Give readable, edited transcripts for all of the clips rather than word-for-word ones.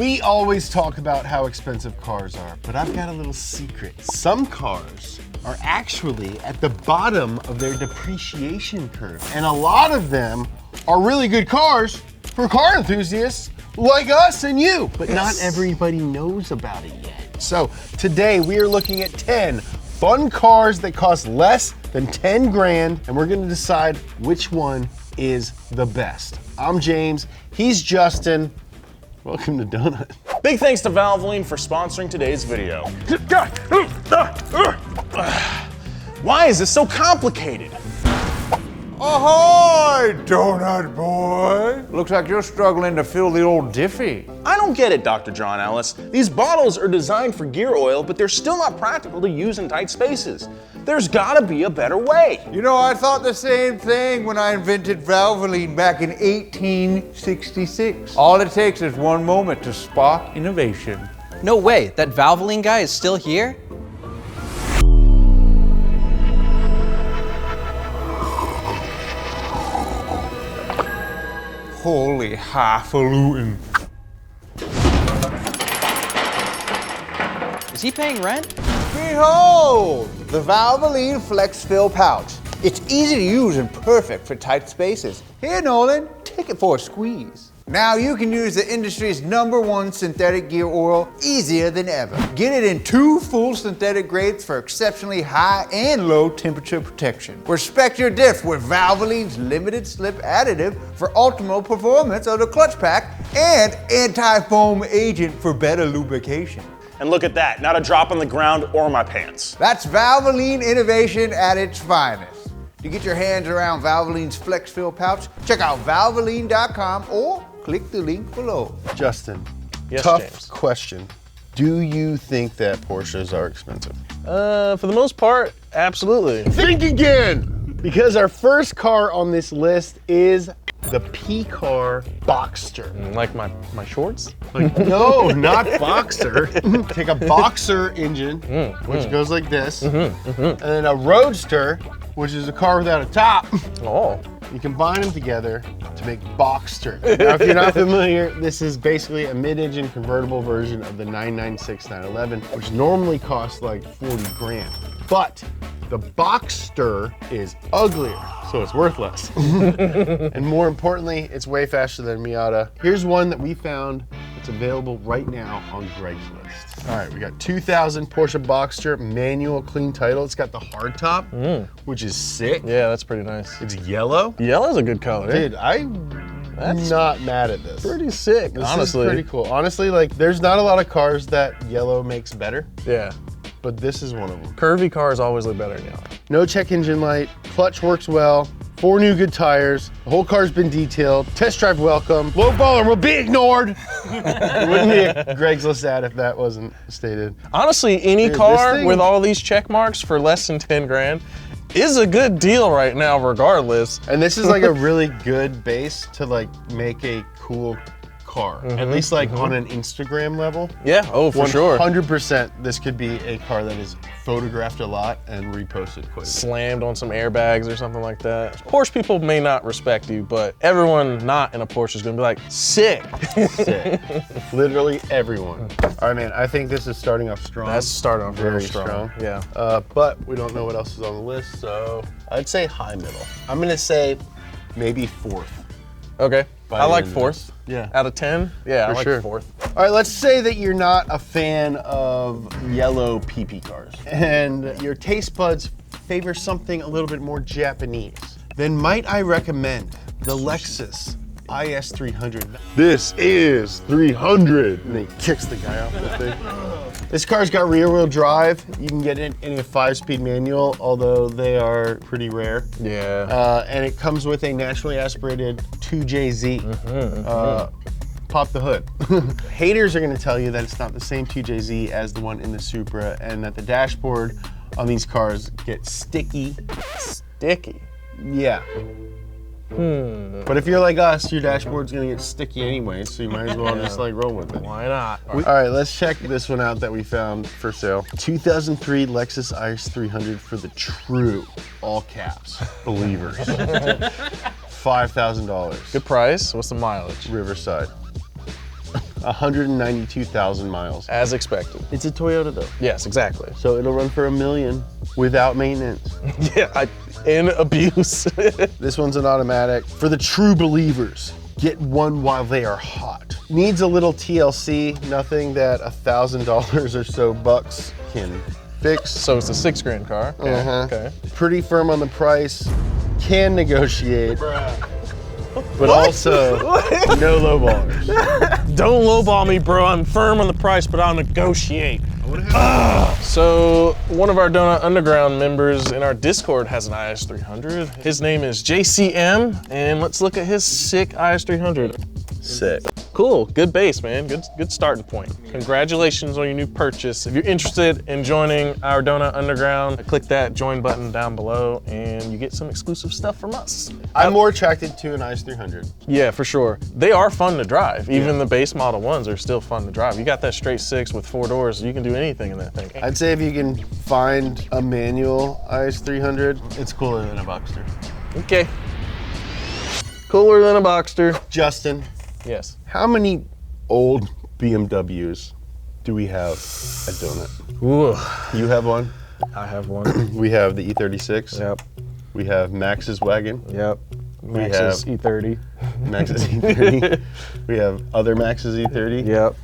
We always talk about how expensive cars are, but I've got a little secret. Some cars are actually at the bottom of their depreciation curve. And a lot of them are really good cars for car enthusiasts like us and you, but not everybody knows about it yet. So today we are looking at 10 fun cars that cost less than 10 grand, and we're gonna decide which one is the best. I'm James, he's Justin. Welcome to Donut. Big thanks to Valvoline for sponsoring today's video. Why is this so complicated? Ahoy, Donut Boy! Looks like you're struggling to fill the old Diffie. I don't get it, Dr. John Ellis. These bottles are designed for gear oil, but they're still not practical to use in tight spaces. There's gotta be a better way. You know, I thought the same thing when I invented Valvoline back in 1866. All it takes is one moment to spark innovation. No way, that Valvoline guy is still here? Holy highfalutin. Is he paying rent? Behold, the Valvoline Flex Fill Pouch. It's easy to use and perfect for tight spaces. Here, Nolan, take it for a squeeze. Now you can use the industry's #1 synthetic gear oil easier than ever. Get it in 2 full synthetic grades for exceptionally high and low temperature protection. Respect your diff with Valvoline's limited slip additive for optimal performance of the clutch pack and anti-foam agent for better lubrication. And look at that, not a drop on the ground or my pants. That's Valvoline innovation at its finest. To get your hands around Valvoline's Flex Fill Pouch, check out valvoline.com or click the link below. Justin, Yes, tough James. question. Do you think that Porsches are expensive? For the most part, absolutely. Think again! Because our first car on this list is the P-Car Boxster. Like my shorts? Like, no, not Boxster. Take a Boxer engine, which goes like this, and then a Roadster, which is a car without a top. Oh. You combine them together to make Boxster. Now, if you're not familiar, this is basically a mid-engine convertible version of the 996 911, which normally costs like 40 grand. But the Boxster is uglier, so it's worth less. And more importantly, it's way faster than Miata. Here's one that we found that's available right now on Craigslist. All right, we got 2000 Porsche Boxster manual clean title. It's got the hard top, which is sick. Yeah, that's pretty nice. It's yellow. Yellow's a good color. Dude, I'm not mad at this. Pretty sick, This honestly. is pretty cool. Honestly, like, there's not a lot of cars that yellow makes better, Yeah. but this is one of them. Curvy cars always look better in yellow. No check engine light, clutch works well, 4 new good tires, the whole car's been detailed, test drive welcome, low baller will be ignored. It wouldn't be a Craigslist ad if that wasn't stated. Honestly, any Dude, car this thing- with all these check marks for less than 10 grand is a good deal right now regardless. And this is like a really good base to like make a cool car, at least like on an Instagram level. Yeah, oh, for sure. 100% this could be a car that is photographed a lot and reposted quite a bit. Slammed on some airbags or something like that. Porsche people may not respect you, but everyone not in a Porsche is gonna be like, sick. Sick. Literally everyone. All right, man, I think this is starting off strong. That's starting off very real strong. Yeah. But we don't know what else is on the list, so I'd say high middle. I'm gonna say maybe 4th. Okay, By I like the end of 4th. this. Yeah. Out of 10, yeah, I For like sure. 4th. All right, let's say that you're not a fan of yellow PP cars and your taste buds favor something a little bit more Japanese. Then might I recommend the Lexus IS 300. This is 300. And he kicks the guy off the thing. This car's got rear wheel drive. You can get it in a 5-speed manual, although they are pretty rare. Yeah. And it comes with a naturally aspirated 2JZ. Pop the hood. Haters are gonna tell you that it's not the same 2JZ as the one in the Supra, and that the dashboard on these cars gets sticky. Sticky. Yeah. But if you're like us, your dashboard's gonna get sticky anyway, so you might as well just like roll with it. Why not? All right, let's check this one out that we found for sale. 2003 Lexus Ice 300 for the true, all caps, believers. $5,000. Good price. What's the mileage? Riverside. 192,000 miles. As expected. It's a Toyota though. Yes, exactly. So it'll run for $1 million without maintenance. Yeah, and abuse. This one's an automatic. For the true believers, get one while they are hot. Needs a little TLC, nothing that $1,000 or so bucks can fix. So it's a $6,000 car. Okay. Okay. Pretty firm on the price, can negotiate, but also no lowballers. Don't lowball me, bro. I'm firm on the price, but I'll negotiate. So one of our Donut Underground members in our Discord has an IS300. His name is JCM, and let's look at his sick IS300. Sick. Cool, good base, man. Good starting point. Congratulations on your new purchase. If you're interested in joining our Donut Underground, click that join button down below and you get some exclusive stuff from us. I'm more attracted to an IS300. Yeah, for sure. They are fun to drive. Even the base model ones are still fun to drive. You got that straight six with 4 doors, you can do anything in that thing. I'd say if you can find a manual IS300, it's cooler than a Boxster. Okay. Cooler than a Boxster. Justin, Yes. how many old BMWs do we have at Donut? Ooh, You have one? I have one. We have the E36. Yep. We have Max's wagon. Yep. Max's E30. Max's E30. We have other Max's E30. Yep.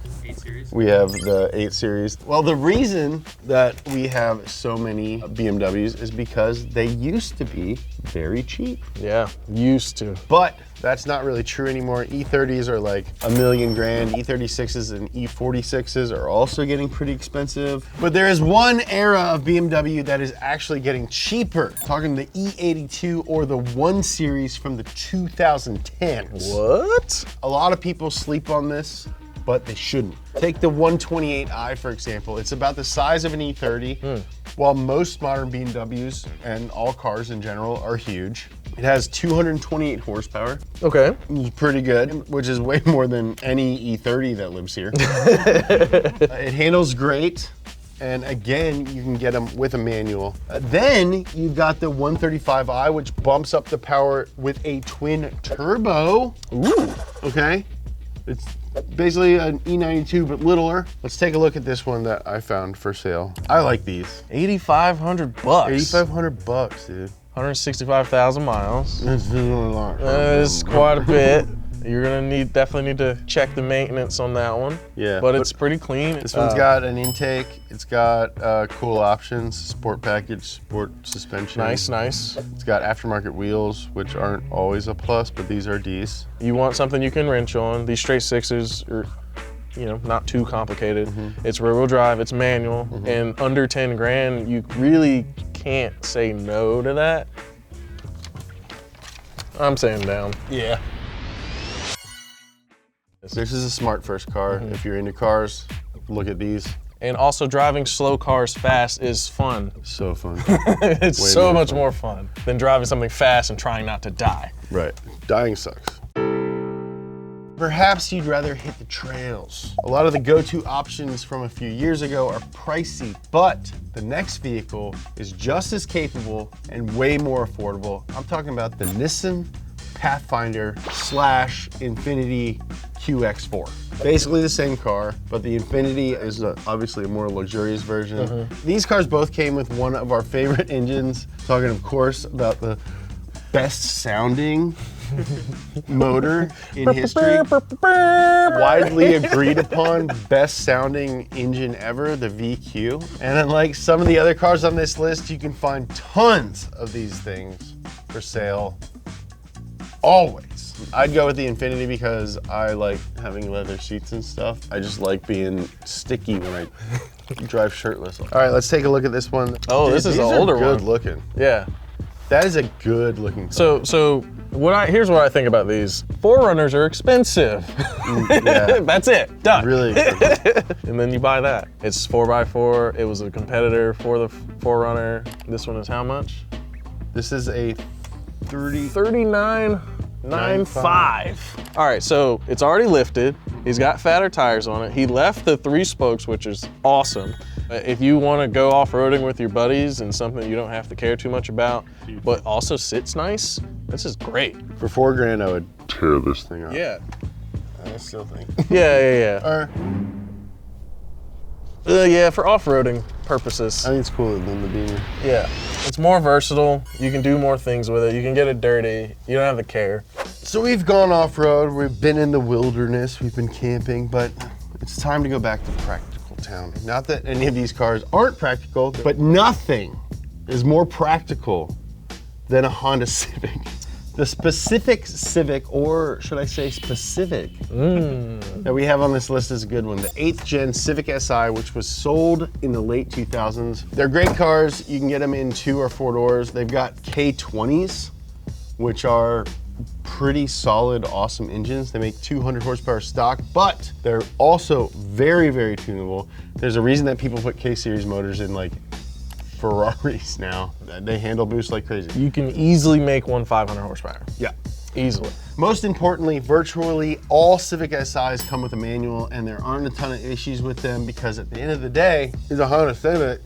We have the 8 Series. Well, the reason that we have so many BMWs is because they used to be very cheap. Yeah, used to. But that's not really true anymore. E30s are like $1 million grand. E36s and E46s are also getting pretty expensive. But there is one era of BMW that is actually getting cheaper. Talking the E82 or the 1 Series from the 2010s. What? A lot of people sleep on this, but they shouldn't. Take the 128i, for example. It's about the size of an E30, while most modern BMWs and all cars in general are huge. It has 228 horsepower. Okay. It's pretty good, which is way more than any E30 that lives here. It handles great. And again, you can get them with a manual. Then you've got the 135i, which bumps up the power with a twin turbo. Ooh. Okay. It's basically an E92, but littler. Let's take a look at this one that I found for sale. I like these. 8,500 bucks. 8,500 bucks, dude. 165,000 miles. That's really a lot. That's quite a bit. You're gonna definitely need to check the maintenance on that one. Yeah. But it's pretty clean. This one's got an intake. It's got cool options, sport package, sport suspension. Nice, nice. It's got aftermarket wheels, which aren't always a plus, but these are Ds. You want something you can wrench on. These straight sixes are, not too complicated. It's rear-wheel drive, it's manual, and under 10 grand, you really can't say no to that. I'm saying down. Yeah. This is a smart first car. If you're into cars, look at these. And also driving slow cars fast is fun. So fun. It's Way so more much fun. more fun than driving something fast and trying not to die. Right. Dying sucks. Perhaps you'd rather hit the trails. A lot of the go-to options from a few years ago are pricey, but the next vehicle is just as capable and way more affordable. I'm talking about the Nissan Pathfinder / Infiniti QX4. Basically the same car, but the Infiniti is obviously a more luxurious version. These cars both came with one of our favorite engines. Talking, of course, about the best sounding motor in history. Widely agreed upon best sounding engine ever, the VQ. And unlike some of the other cars on this list, you can find tons of these things for sale. Always. I'd go with the Infiniti because I like having leather seats and stuff. I just like being sticky when I drive shirtless. All right, let's take a look at this one. Oh, this is an older one. Good looking. Yeah. That is a good looking car. So here's what I think about these. 4Runners are expensive. Yeah. That's it, done. Really expensive. And then you buy that. It's 4x4, it was a competitor for the 4Runner. This one is how much? This is a 39.95. All right, so it's already lifted. He's got fatter tires on it. He left the 3 spokes, which is awesome. If you want to go off-roading with your buddies and something you don't have to care too much about, but also sits nice, this is great. For $4 grand, I would tear this thing up. Yeah. I still think. Yeah. Or Yeah, for off-roading purposes. I think it's cooler than the Beamer. Yeah, it's more versatile. You can do more things with it. You can get it dirty. You don't have to care. So we've gone off-road, we've been in the wilderness, we've been camping, but it's time to go back to practical town. Not that any of these cars aren't practical, but nothing is more practical than a Honda Civic. The specific Civic, or should I say specific, that we have on this list is a good one. The 8th gen Civic Si, which was sold in the late 2000s. They're great cars. You can get them in 2 or 4 doors. They've got K20s, which are pretty solid, awesome engines. They make 200 horsepower stock, but they're also very, very tunable. There's a reason that people put K-series motors in like Ferraris now. They handle boost like crazy. You can easily make one 500 horsepower. Yeah. Easily. Most importantly, virtually all Civic SIs come with a manual, and there aren't a ton of issues with them because at the end of the day, it's a Honda Civic,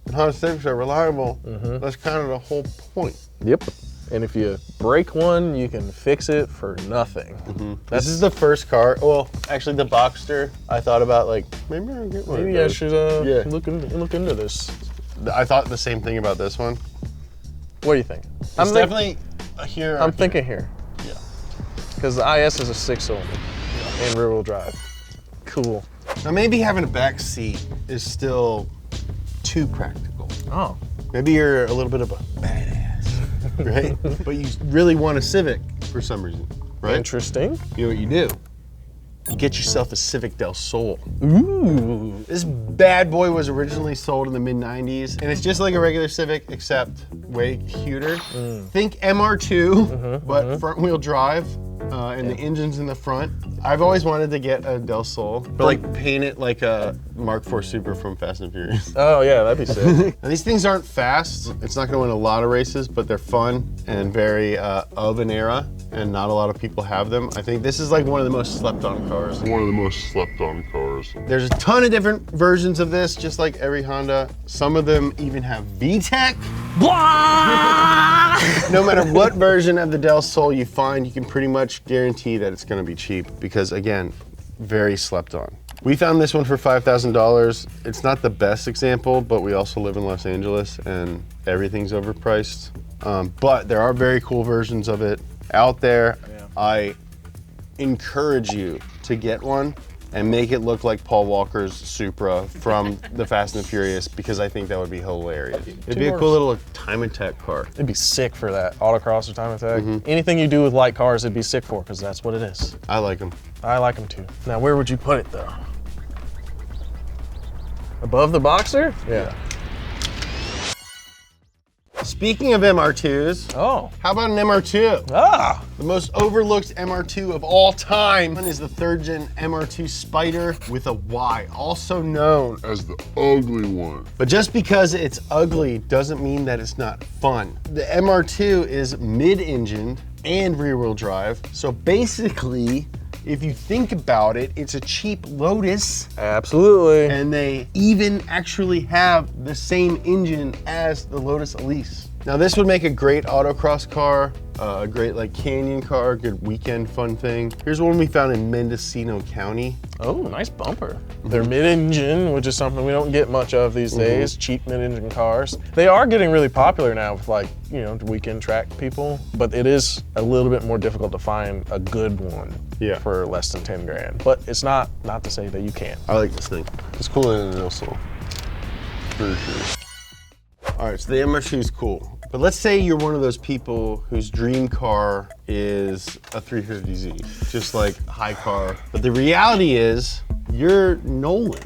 and Honda Civics are reliable. That's kind of the whole point. Yep. And if you break one, you can fix it for nothing. This is the first car, well, actually the Boxster, I thought about like, maybe I'll get one. Maybe I should look into this. I thought the same thing about this one. What do you think? It's definitely here. I'm thinking here. Yeah. Because the IS is a 6-cylinder and rear-wheel drive. Cool. Now maybe having a back seat is still too practical. Oh. Maybe you're a little bit of a badass, right? But you really want a Civic for some reason, right? Interesting. You know what you do? You get yourself a Civic Del Sol. Ooh. This bad boy was originally sold in the mid-90s, and it's just like a regular Civic, except way cuter. Think MR2, but front-wheel drive, and the engine's in the front. I've always wanted to get a Del Sol, but like paint it like a Mark IV Super from Fast and Furious. Oh yeah, that'd be sick. Now, these things aren't fast. It's not gonna win a lot of races, but they're fun and very of an era, and not a lot of people have them. I think this is like one of the most slept on cars. There's a ton of different versions of this, just like every Honda. Some of them even have VTEC. No matter what version of the Del Sol you find, you can pretty much guarantee that it's gonna be cheap because again, very slept on. We found this one for $5,000. It's not the best example, but we also live in Los Angeles and everything's overpriced. But there are very cool versions of it out there. Yeah. I encourage you to get one and make it look like Paul Walker's Supra from the Fast and the Furious because I think that would be hilarious. It'd be a cool little time attack car. It'd be sick for that. Autocross or time attack. Anything you do with light cars, it'd be sick for because that's what it is. I like them. I like them too. Now, where would you put it though? Above the Boxster? Yeah. Speaking of MR2s, Oh. how about an MR2? Ah. The most overlooked MR2 of all time is the 3rd gen MR2 Spider with a Y, also known as the ugly one. But just because it's ugly doesn't mean that it's not fun. The MR2 is mid-engined and rear-wheel drive, so basically, if you think about it, it's a cheap Lotus, Absolutely. and they even actually have the same engine as the Lotus Elise. Now this would make a great autocross car, a great like canyon car, good weekend fun thing. Here's one we found in Mendocino County. Oh, nice bumper. They're mid-engine, which is something we don't get much of these days, cheap mid-engine cars. They are getting really popular now with like, you know, weekend track people, but it is a little bit more difficult to find a good one for less than 10 grand. But it's not to say that you can't. I like this thing. It's cooler than an Sol. For sure. All right, so the MR2 is cool. But let's say you're one of those people whose dream car is a 350Z, just like high car. But the reality is you're Nolan.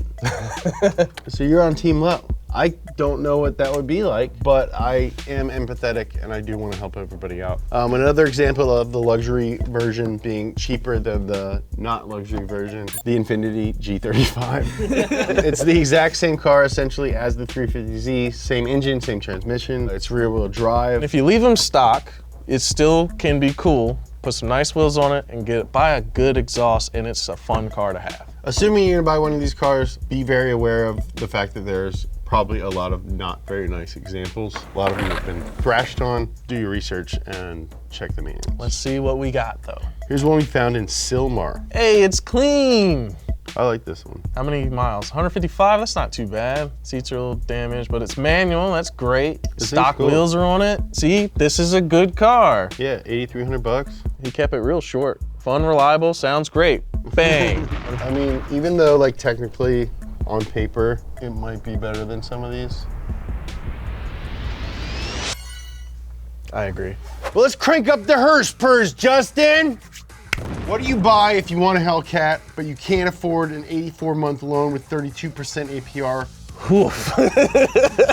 So you're on Team Low. I don't know what that would be like, but I am empathetic and I do want to help everybody out. Another example of the luxury version being cheaper than the not luxury version, the Infiniti G35. It's the exact same car essentially as the 350Z, same engine, same transmission. It's rear wheel drive. If you leave them stock, it still can be cool. Put some nice wheels on it and buy a good exhaust, and it's a fun car to have. Assuming you're gonna buy one of these cars, be very aware of the fact that there's probably a lot of not very nice examples. A lot of them have been thrashed on. Do your research and check the maintenance. Let's see what we got though. Here's one we found in Sylmar. Hey, it's clean. I like this one. How many miles? 155, that's not too bad. Seats are a little damaged, but it's manual, that's great. This Stock thing's cool. wheels are on it. See, this is a good car. Yeah, 8,300 bucks. He kept it real short. Fun, reliable, sounds great. Bang. I mean, even though like technically on paper, it might be better than some of these. I agree. Well, let's crank up the Hurspurs, Justin. What do you buy if you want a Hellcat, but you can't afford an 84-month loan with 32% APR?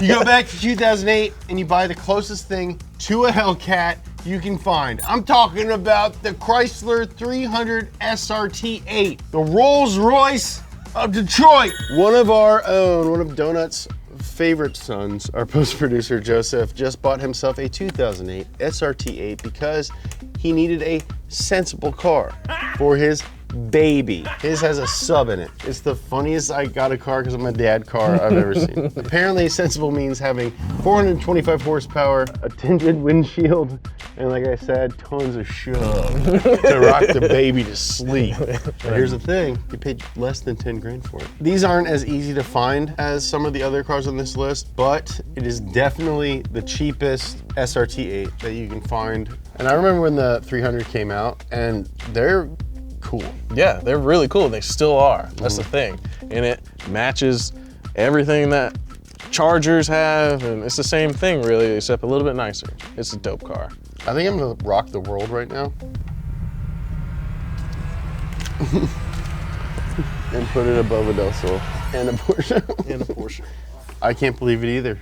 You go back to 2008 and you buy the closest thing to a Hellcat you can find. I'm talking about the Chrysler 300 SRT8, the Rolls Royce of Detroit. One of our own, one of Donut's favorite sons, our post-producer Joseph, just bought himself a 2008 SRT8 because he needed a sensible car for his baby. His has a sub in it. It's the funniest I got a car because of my dad car I've ever seen. Apparently sensible means having 425 horsepower, a tinted windshield, and like I said, tons of shove to rock the baby to sleep. But here's the thing, you paid less than 10 grand for it. These aren't as easy to find as some of the other cars on this list, but it is definitely the cheapest SRT8 that you can find. And I remember when the 300 came out, and they're cool. Yeah, they're really cool. They still are. That's the thing. And it matches everything that Chargers have, and it's the same thing really, except a little bit nicer. It's a dope car. I think I'm gonna rock the world right now. And put it above a Del Sol and a Porsche. And a Porsche. I can't believe it either,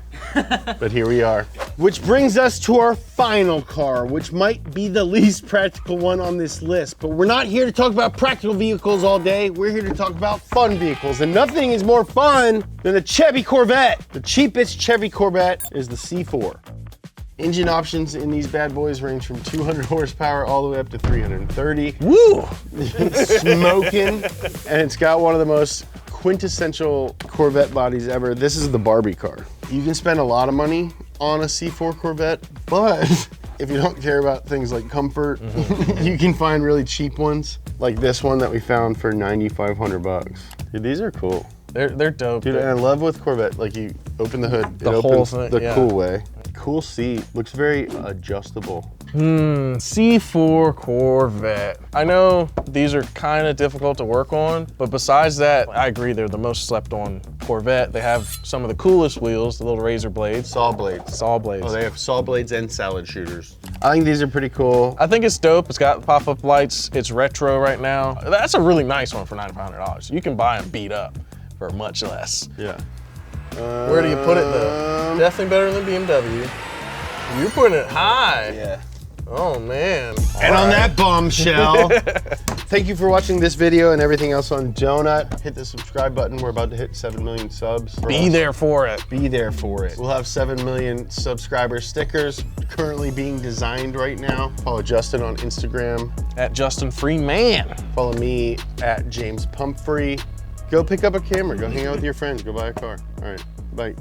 but here we are. Which brings us to our final car, which might be the least practical one on this list, but we're not here to talk about practical vehicles all day. We're here to talk about fun vehicles, and nothing is more fun than a Chevy Corvette. The cheapest Chevy Corvette is the C4. Engine options in these bad boys range from 200 horsepower all the way up to 330. Woo! It's smoking, and it's got one of the most quintessential Corvette bodies ever. This is the Barbie car. You can spend a lot of money on a C4 Corvette, but if you don't care about things like comfort, you can find really cheap ones, like this one that we found for 9,500 bucks. Dude, these are cool. They're dope. Dude, and I love with Corvette, like you open the hood, The it whole opens thing, the yeah. cool way. Cool seat, looks very adjustable. C4 Corvette. I know these are kind of difficult to work on, but besides that, I agree they're the most slept on Corvette. They have some of the coolest wheels, the little razor blades. Saw blades. Saw blades. Oh, they have saw blades and salad shooters. I think these are pretty cool. I think it's dope. It's got pop-up lights. It's retro right now. That's a really nice one for $9,500. You can buy them beat up for much less. Yeah. Where do you put it though? Definitely better than BMW. You're putting it high. Yeah. Oh man. And on that bombshell, thank you for watching this video and everything else on Donut. Hit the subscribe button. We're about to hit 7 million subs. Be there for it. Be there for it. We'll have 7 million subscriber stickers currently being designed right now. Follow Justin on Instagram. At Justin Freeman. Follow me at James Pumphrey. Go pick up a camera. Go hang out with your friends. Go buy a car. All right. Bye.